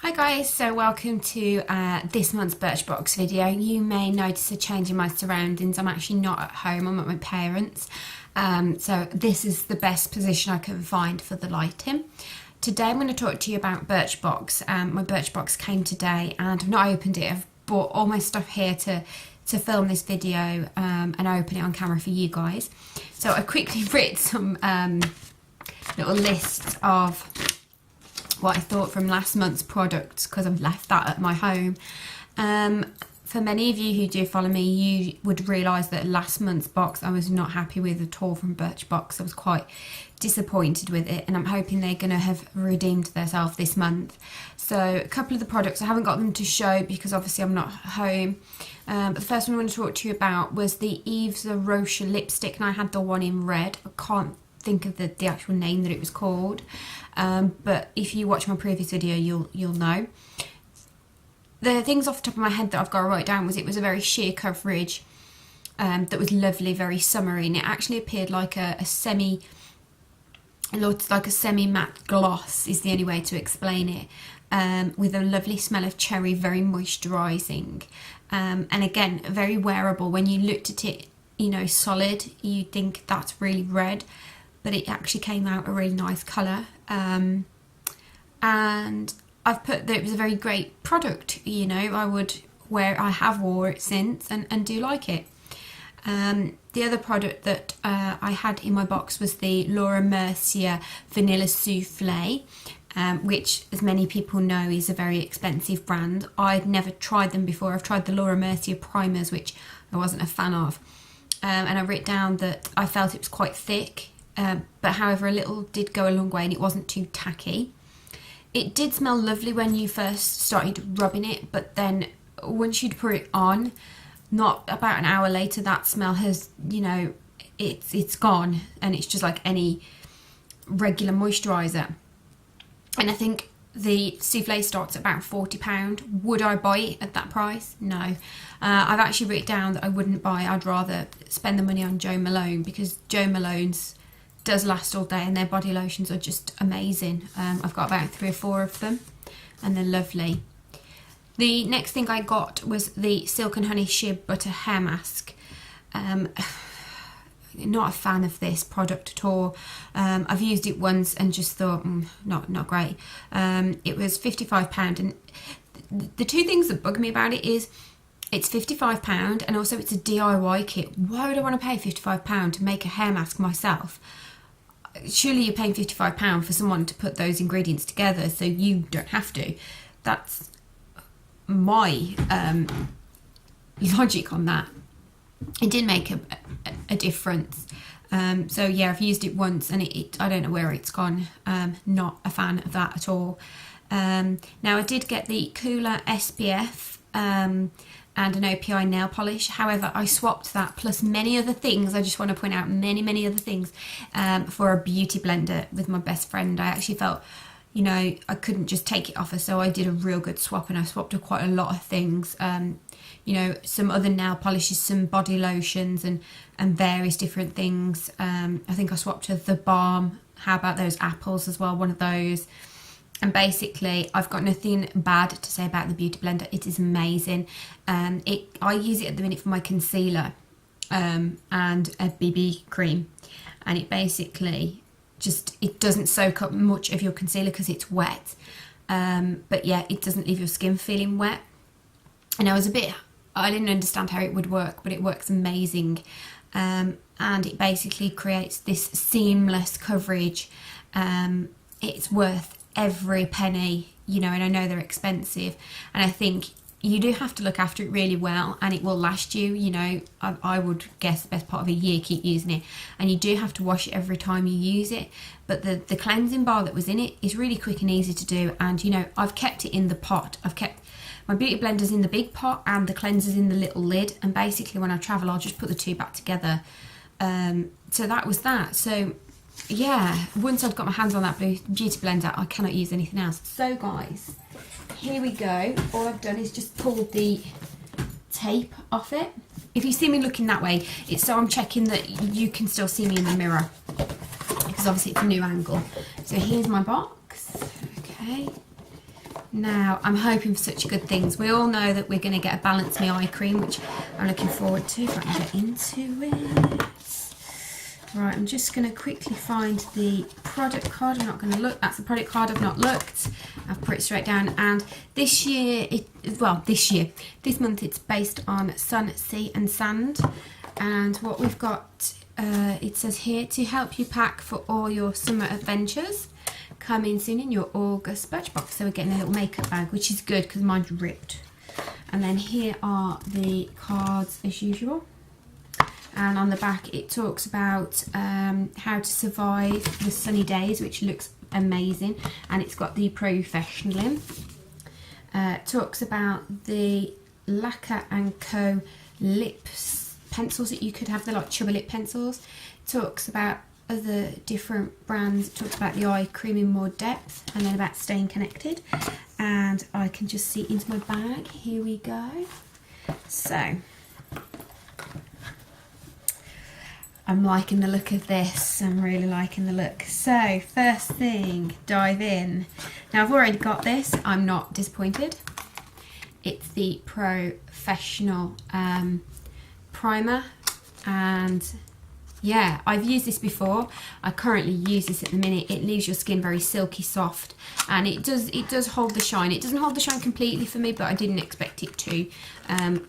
Hi guys, so welcome to this month's Birchbox video. You may notice a change in my surroundings. I'm actually not at home, I'm at my parents'. So this is the best position I can find for the lighting. Today I'm going to talk to you about Birchbox. My Birchbox came today and I've not opened it. I've brought all my stuff here to film this video and open it on camera for you guys. So I quickly wrote some little lists of what I thought from last month's products because I've left that at my home. For many of you who do follow me, you would realise that last month's box I was not happy with at all from Birchbox. I was quite disappointed with it and I'm hoping they're going to have redeemed themselves this month. So a couple of the products, I haven't got them to show because obviously I'm not home. But the first one I want to talk to you about was the Yves Rocher lipstick, and I had the one in red. I can't think of the actual name that it was called. But if you watch my previous video, you'll know. The things off the top of my head that I've got to write down was it was a very sheer coverage that was lovely, very summery, and it actually appeared like a semi, it looked like a semi-matte gloss is the only way to explain it, with a lovely smell of cherry, very moisturising, and again very wearable. When you looked at it, you know, solid, you think that's really red, but it actually came out a really nice colour. And I've put that it was a very great product, you know, I have wore it since and do like it. The other product that I had in my box was the Mercier Vanilla Souffle, which, as many people know, is a very expensive brand. I'd never tried them before. I've tried the Mercier primers, which I wasn't a fan of, and I wrote down that I felt it was quite thick. But however, a little did go a long way and it wasn't too tacky. It did smell lovely when you first started rubbing it, but then once you'd put it on, not about an hour later, that smell has, you know, it's gone, and it's just like any regular moisturiser. And I think the souffle starts at about £40. Would I buy it at that price? No. I've actually written down that I wouldn't buy. I'd rather spend the money on Jo Malone, because Jo Malone's does last all day and their body lotions are just amazing. I've got about 3 or 4 of them and they're lovely. The next thing I got was the Silk and Honey Shea Butter Hair Mask. Not a fan of this product at all. I've used it once and just thought, not great. It was £55, and the two things that bug me about it is it's £55 and also it's a DIY kit. Why would I want to pay £55 to make a hair mask myself? Surely you're paying £55 for someone to put those ingredients together so you don't have to. That's my logic on that. It did make a difference. So yeah, I've used it once and I don't know where it's gone. Not a fan of that at all. Now I did get the Coola SPF and an OPI nail polish. However, I swapped that plus many other things. I just want to point out many other things for a beauty blender with my best friend. I actually felt, you know, I couldn't just take it off her, so I did a real good swap, and I swapped her quite a lot of things. You know, some other nail polishes, some body lotions, and various different things. I think I swapped her the balm. How about those apples as well? One of those. And basically, I've got nothing bad to say about the beauty blender. It is amazing. I use it at the minute for my concealer and a BB cream, and it basically it doesn't soak up much of your concealer because it's wet. But yeah, it doesn't leave your skin feeling wet. And I didn't understand how it would work, but it works amazing. And it basically creates this seamless coverage. It's worth every penny, you know, and I know they're expensive, and I think you do have to look after it really well, and it will last you, you know, I would guess the best part of a year. Keep using it, and you do have to wash it every time you use it, but the cleansing bar that was in it is really quick and easy to do. And you know, I've kept it in the pot. I've kept my beauty blenders in the big pot and the cleansers in the little lid, and basically when I travel I'll just put the two back together. So that was that. So yeah, once I've got my hands on that beauty blender, I cannot use anything else. So guys, here we go. All I've done is just pulled the tape off it. If you see me looking that way, it's so I'm checking that you can still see me in the mirror, because obviously it's a new angle. So here's my box. Okay, Now, I'm hoping for such good things. We all know that we're going to get a Balance Me eye cream, which I'm looking forward to, if I can get into it. Right, I'm just going to quickly find the product card. I'm not going to look. That's the product card. I've not looked. I've put it straight down. And this year, this month, it's based on sun, sea and sand. And what we've got, it says here, to help you pack for all your summer adventures. Coming soon in your August Birchbox. So we're getting a little makeup bag, which is good because mine's ripped. And then here are the cards as usual. And on the back it talks about how to survive the sunny days, which looks amazing, and it's got the POREfessional in. Talks about the Laqa and Co lips pencils that you could have. They're like chubby lip pencils. Talks about other different brands. It talks about the eye cream in more depth, and then about staying connected. And I can just see into my bag. Here we go. So I'm liking the look of this. I'm really liking the look. So first thing, dive in. Now I've already got this. I'm not disappointed. It's the POREfessional primer, and yeah, I've used this before. I currently use this at the minute. It leaves your skin very silky soft, and it does hold the shine. It doesn't hold the shine completely for me, but I didn't expect it to.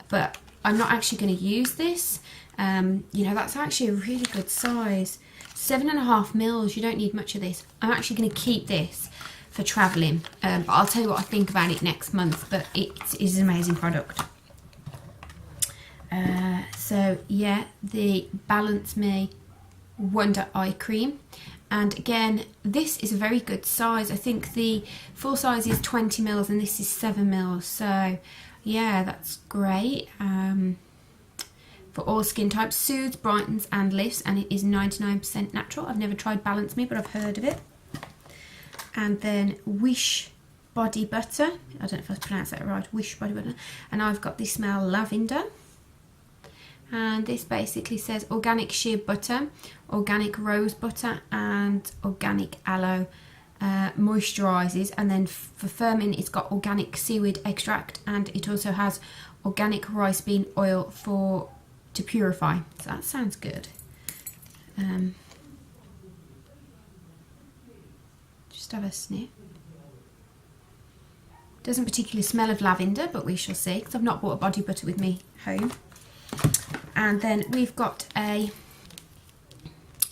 But I'm not actually going to use this. You know, that's actually a really good size. 7.5 mils, you don't need much of this. I'm actually going to keep this for travelling, but I'll tell you what I think about it next month. But it is an amazing product. So yeah, the Balance Me Wonder Eye Cream, and again, this is a very good size. I think the full size is 20 mils and this is 7 mils. So yeah, that's great. For all skin types, soothes, brightens and lifts, and it is 99% natural. I've never tried Balance Me, but I've heard of it. And then Whish Body Butter. I don't know if I pronounced that right. Whish Body Butter. And I've got the smell Lavender. And this basically says organic shea butter, organic rose butter and organic aloe. Moisturises, and then for firming it's got organic seaweed extract, and it also has organic rice bean oil to purify. So that sounds good. Just have a sniff. Doesn't particularly smell of lavender, but we shall see, because I've not bought a body butter with me home. And then we've got a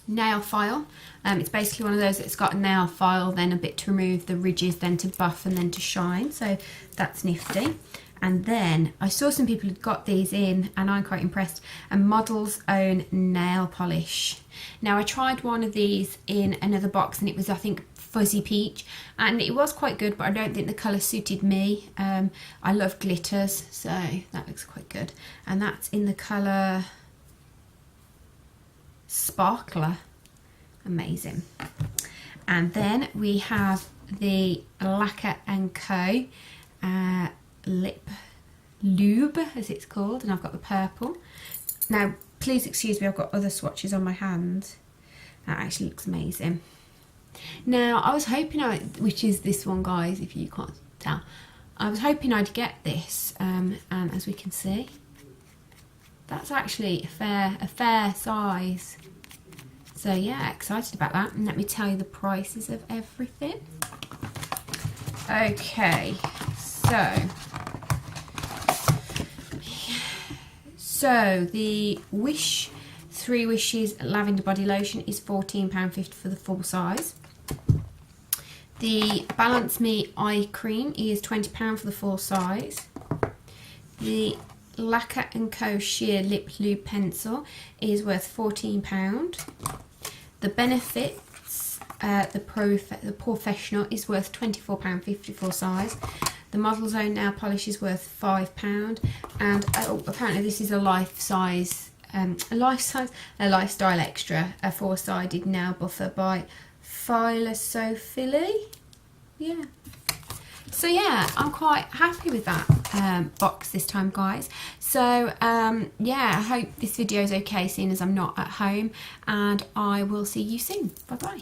nail file. It's basically one of those that's got a nail file, then a bit to remove the ridges, then to buff and then to shine. So that's nifty. And then I saw some people had got these in, and I'm quite impressed. A Model's Own nail polish. Now I tried one of these in another box, and it was, I think, fuzzy peach, and it was quite good, but I don't think the colour suited me. I love glitters, so that looks quite good. And that's in the colour Sparkler. Amazing. And then we have the Laqa and Co lip lube, as it's called, and I've got the purple. Now please excuse me, I've got other swatches on my hand. That actually looks amazing. Now I was hoping which is this one, guys, if you can't tell, I was hoping I'd get this, and as we can see, that's actually a fair size. So yeah, excited about that. And let me tell you the prices of everything. Okay, so the Whish 3 Wishes Lavender Body Lotion is £14.50 for the full size. The Balance Me Eye Cream is £20 for the full size. The Laqa and Co Sheer Lip Lube Pencil is worth £14. The Benefits, the POREfessional is worth £24.50 full size. The Model's Own nail polish is worth £5, and apparently this is a lifestyle extra, a 4-sided nail buffer by Souffle. Yeah. So yeah, I'm quite happy with that box this time, guys. So yeah, I hope this video is okay, seeing as I'm not at home, and I will see you soon. Bye bye.